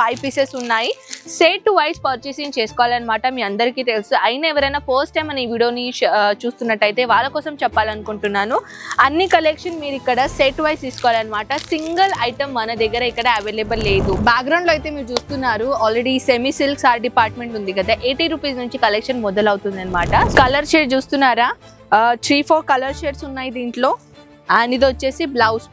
5 pieces ఉన్నాయి. Set wise purchasing చేసుకోవాలన్నమాట. మీ అందరికీ తెలుసు. అయినా ఎవరైనా ఫస్ట్ టైం మన ఈ వీడియోని చూస్తున్నట్టయితే వాళ్ళ కోసం చెప్పాలనుకుంటున్నాను. అన్ని కలెక్షన్ మీరు ఇక్కడ సెట్ వైస్ తీసుకోవాలన్నమాట. సింగిల్ ఐటమ్ మన దగ్గర ఇక్కడ అవైలబుల్ లేదు. బ్యాక్గ్రౌండ్ లో అయితే మీరు చూస్తున్నారు already semi silk sorry department ఉంది కదా, 80 రూపీస్ నుంచి కలెక్షన్ మొదలవుతుంది అనమాట. కలర్ షేడ్ చూస్తున్నారా, 3-4 కలర్ షేడ్స్ ఉన్నాయి దీంట్లో. అండ్ ఇది వచ్చేసి బ్లౌజ్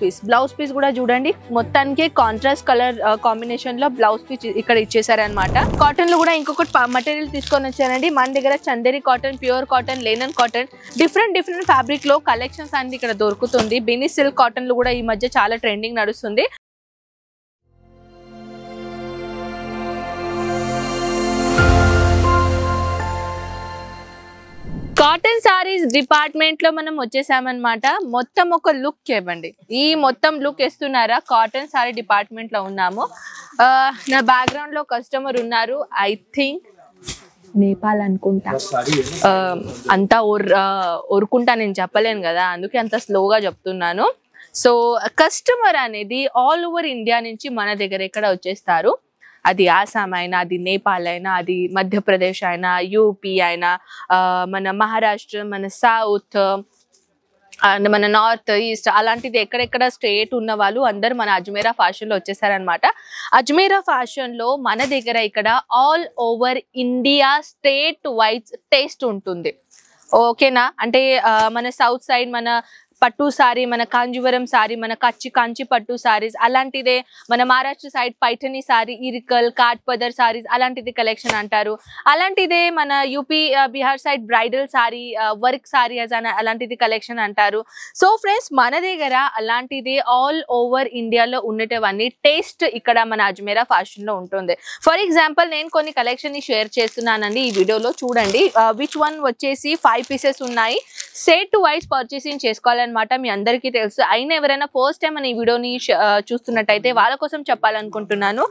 పీస్ కూడా చూడండి, మొత్తానికి కాంట్రాస్ట్ కలర్ కాంబినేషన్ లో బ్లౌజ్ పీస్ ఇక్కడ ఇచ్చేసారనమాట. కాటన్ లో కూడా ఇంకొకటి మెటీరియల్ తీసుకొని వచ్చానండి. మన దగ్గర Chanderi cotton, pure cotton, Lennon cotton, different fabric లో కలెక్షన్స్ అన్ని ఇక్కడ దొరుకుతుంది. బెనీ సిల్క్ కాటన్ లో కూడా ఈ మధ్య చాలా ట్రెండింగ్ నడుస్తుంది. కాటన్ సారీస్ డిపార్ట్మెంట్ లో మనం వచ్చేసామన్నమాట. మొత్తం ఒక లుక్ ఇవ్వండి. ఈ మొత్తం లుక్ ఇస్తున్నారా, కాటన్ సారీ డిపార్ట్మెంట్ లో ఉన్నాము. నా బ్యాక్గ్రౌండ్ లో కస్టమర్ ఉన్నారు, ఐ థింక్ నేపాల్ అనుకుంటా. అంతా ఒరుకుంటా నేను చెప్పలేను కదా, అందుకే అంత స్లోగా చెప్తున్నాను. సో కస్టమర్ అనేది ఆల్ ఓవర్ ఇండియా నుంచి మన దగ్గర ఇక్కడ వచ్చేస్తారు. అది ఆసాం అయినా, అది నేపాల్ అయినా, అది మధ్యప్రదేశ్ అయినా, యూపీ అయినా, మన మహారాష్ట్ర, మన సౌత్, మన నార్త్ ఈస్ట్, అలాంటిది ఎక్కడెక్కడ స్టేట్ ఉన్న వాళ్ళు అందరూ మన అజ్మీరా ఫ్యాషన్ లో వచ్చేసారనమాట. అజ్మీరా ఫ్యాషన్ లో మన దగ్గర ఇక్కడ all over India state wise taste ఉంటుంది. ఓకేనా, అంటే మన సౌత్ సైడ్ మన పట్టు సారీ, మన కాంజీవరం సారీ, మన కాంచి పట్టు సారీస్, అలాంటిదే మన మహారాష్ట్ర సైడ్ పైఠని సారీ, ఇరికల్, కాట్పదర్ సారీస్, అలాంటిది కలెక్షన్ అంటారు. అలాంటిదే మన UP Bihar side bridal sorry, work sorry అలాంటిది కలెక్షన్ అంటారు. సో ఫ్రెండ్స్, మన దగ్గర అలాంటిది ఆల్ ఓవర్ ఇండియాలో ఉండేటవన్నీ టేస్ట్ ఇక్కడ మన అజ్మీరా ఫ్యాషన్ లో ఉంటుంది. ఫర్ ఎగ్జాంపుల్ నేను కొన్ని కలెక్షన్ ని షేర్ చేస్తున్నానండి ఈ వీడియోలో, చూడండి. విచ్ వన్ వచ్చేసి 5 పీసెస్ ఉన్నాయి. సెట్ వైస్ పర్చేసింగ్ చేసుకోవాలన్నమాట. మీ అందరికీ తెలుసు. అయినా ఎవరైనా ఫస్ట్ టైం మన ఈ వీడియోని చూస్తున్నట్టయితే వాళ్ళ కోసం చెప్పాలనుకుంటున్నాను.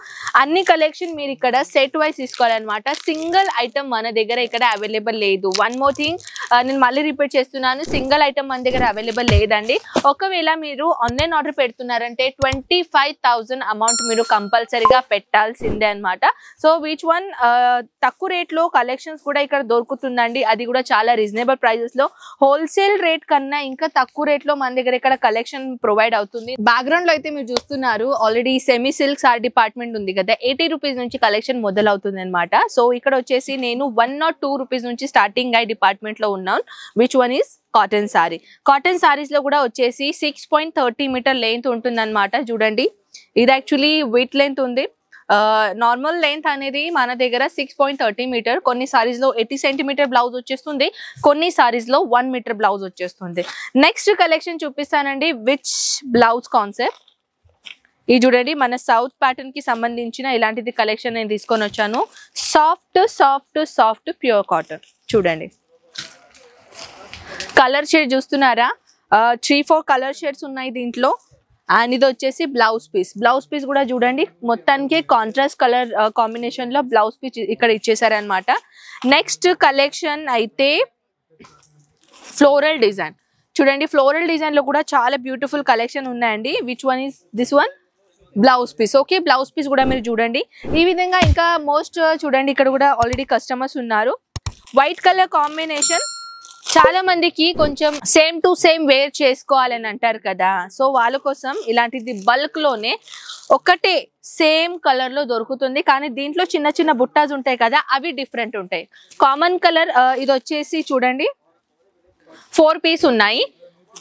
అన్ని కలెక్షన్ మీరు ఇక్కడ సెట్ వైస్ తీసుకోవాలన్నమాట. సింగిల్ ఐటమ్ మన దగ్గర ఇక్కడ అవైలబుల్ లేదు. వన్ మోర్ థింగ్, నేను మళ్ళీ రిపీట్ చేస్తున్నాను, సింగిల్ ఐటమ్ మన దగ్గర అవైలబుల్ లేదండి. ఒకవేళ మీరు ఆన్లైన్ ఆర్డర్ పెడుతున్నారంటే 25,000 అమౌంట్ మీరు కంపల్సరీగా పెట్టాల్సిందే అనమాట. సో విచ్ వన్ తక్కువ రేట్లో కలెక్షన్స్ కూడా ఇక్కడ దొరుకుతుందండి. అది కూడా చాలా రీజనబుల్ ప్రైజెస్ లో, హోల్సేల్ రేట్ కన్నా ఇంకా తక్కువ రేట్ లో మన దగ్గర ఇక్కడ కలెక్షన్ ప్రొవైడ్ అవుతుంది. బ్యాక్గ్రౌండ్ లో అయితే మీరు చూస్తున్నారు already semi silk sorry department ఉంది కదా, 80 రూపీస్ నుంచి కలెక్షన్ మొదలవుతుంది అనమాట. సో ఇక్కడ వచ్చేసి నేను 1 or 2 రూపీస్ నుంచి స్టార్టింగ్ డిపార్ట్మెంట్ లో ఉన్నాను. Which one is cotton sorry. Cotton saris లో కూడా వచ్చేసి 6.30 మీటర్ లెంత్ ఉంటుంది అనమాట. చూడండి, ఇది యాక్చువల్లీ వెయిట్ లెంత్ ఉంది. నార్మల్ లెంత్ అనేది మన దగ్గర 6.30 మీటర్. కొన్ని సారీస్ లో 80 సెంటీమీటర్ బ్లౌజ్ వచ్చేస్తుంది, కొన్ని సారీస్ లో 1 మీటర్ బ్లౌజ్ వచ్చేస్తుంది. నెక్స్ట్ కలెక్షన్ చూపిస్తానండి, విచ్ బ్లౌజ్ కాన్సెప్ట్. ఇది చూడండి, మన సౌత్ ప్యాటర్న్ కి సంబంధించిన ఇలాంటిది కలెక్షన్ నేను తీసుకొని వచ్చాను. Soft soft soft pure cotton. చూడండి, కలర్ షేడ్ చూస్తున్నారా, 3-4 కలర్ షేడ్స్ ఉన్నాయి దీంట్లో. అండ్ ఇది వచ్చేసి బ్లౌజ్ పీస్ కూడా చూడండి, మొత్తానికి కాంట్రాస్ట్ కలర్ కాంబినేషన్ లో బ్లౌజ్ పీస్ ఇక్కడ ఇచ్చేసారనమాట. నెక్స్ట్ కలెక్షన్ అయితే ఫ్లోరల్ డిజైన్. చూడండి, ఫ్లోరల్ డిజైన్ లో కూడా చాలా బ్యూటిఫుల్ కలెక్షన్ ఉన్నాయండి. Which one is this one, blouse piece. Okay, blouse piece కూడా మీరు చూడండి ఈ విధంగా. ఇంకా మోస్ట్ చూడండి, ఇక్కడ కూడా ఆల్రెడీ కస్టమర్స్ ఉన్నారు. వైట్ కలర్ కాంబినేషన్, చాలా మందికి కొంచెం సేమ్ టు సేమ్ వేర్ చేసుకోవాలని అంటారు కదా, సో వాళ్ళ కోసం ఇలాంటిది బల్క్ లోనే ఒకటే సేమ్ కలర్ లో దొరుకుతుంది. కానీ దీంట్లో చిన్న చిన్న బుట్టాస్ ఉంటాయి కదా, అవి డిఫరెంట్ ఉంటాయి. కామన్ కలర్ ఇది వచ్చేసి చూడండి 4 పీస్ ఉన్నాయి.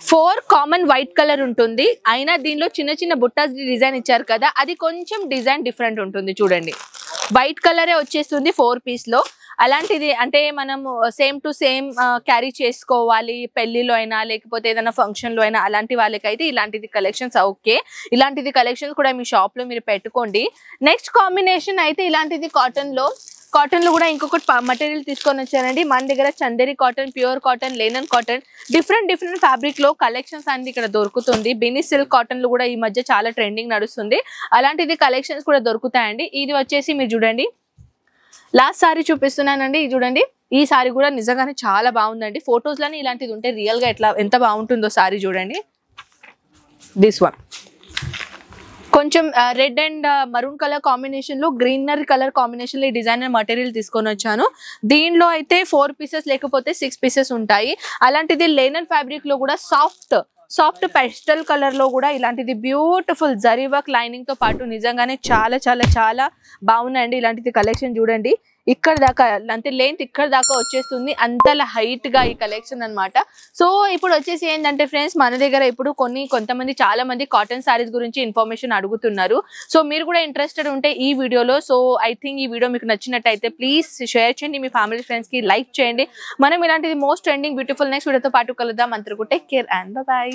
4 కామన్ వైట్ కలర్ ఉంటుంది. అయినా దీనిలో చిన్న చిన్న బుట్టాస్ డిజైన్ ఇచ్చారు కదా, అది కొంచెం డిజైన్ డిఫరెంట్ ఉంటుంది. చూడండి, వైట్ కలరే వచ్చేస్తుంది 4 పీస్ లో. అలాంటిది అంటే మనం సేమ్ టు సేమ్ క్యారీ చేసుకోవాలి, పెళ్లిలో అయినా లేకపోతే ఏదైనా ఫంక్షన్ లో అయినా, అలాంటి వాళ్ళకైతే ఇలాంటిది కలెక్షన్స్ ఓకే. ఇలాంటిది కలెక్షన్స్ కూడా మీ షాప్ లో మీరు పెట్టుకోండి. నెక్స్ట్ కాంబినేషన్ అయితే ఇలాంటిది కాటన్ లో కూడా ఇంకొకటి మెటీరియల్ తీసుకొని వచ్చానండి. మన దగ్గర Chanderi cotton, pure cotton, Lennon cotton, different fabric లో కలెక్షన్స్ అన్ని ఇక్కడ దొరుకుతుంది. బెనీ సిల్క్ కాటన్ లో కూడా ఈ మధ్య చాలా ట్రెండింగ్ నడుస్తుంది. అలాంటిది కలెక్షన్స్ కూడా దొరుకుతాయండి. ఇది వచ్చేసి మీరు చూడండి, లాస్ట్ సారీ చూపిస్తున్నానండి. ఇది చూడండి, ఈ సారీ కూడా నిజంగానే చాలా బాగుందండి. ఫొటోస్ లోనే ఇలాంటిది ఉంటే రియల్ గా ఎంత బాగుంటుందో సారీ చూడండి. దిస్ వన్ కొంచెం red and maroon colour combination లో గ్రీనరీ కలర్ కాంబినేషన్ లో ఈ డిజైనర్ మటీరియల్ తీసుకొని వచ్చాను. దీనిలో అయితే 4 పీసెస్ లేకపోతే 6 పీసెస్ ఉంటాయి. అలాంటిది లెనిన్ ఫ్యాబ్రిక్ లో కూడా సాఫ్ట్ పెస్టల్ కలర్ లో కూడా ఇలాంటిది బ్యూటిఫుల్ జరీ వర్క్ లైనింగ్ తో పాటు నిజంగానే చాలా చాలా చాలా బాగున్నాయండి. ఇలాంటిది కలెక్షన్ చూడండి, ఇక్కడ దాకా అంటే లెంత్ ఇక్కడ దాకా వచ్చేస్తుంది, అంతలా హైట్ గా ఈ కలెక్షన్ అన్నమాట. సో ఇప్పుడు వచ్చేసి ఏంటంటే ఫ్రెండ్స్, మన దగ్గర ఇప్పుడు కొంతమంది చాలా మంది కాటన్ సారీస్ గురించి ఇన్ఫర్మేషన్ అడుగుతున్నారు. సో మీరు కూడా ఇంట్రెస్టెడ్ ఉంటే ఈ వీడియోలో, సో ఐ థింక్ ఈ వీడియో మీకు నచ్చినట్టయితే ప్లీజ్ షేర్ చేయండి, మీ ఫ్యామిలీ ఫ్రెండ్స్ కి లైక్ చేయండి. మనం ఇలాంటిది మోస్ట్ ట్రెండింగ్ బ్యూటిఫుల్ నెక్స్ట్ వీడియోతో పాటు కలుద్దాం. అంతవరకు టేక్ కేర్ అండ్ బై.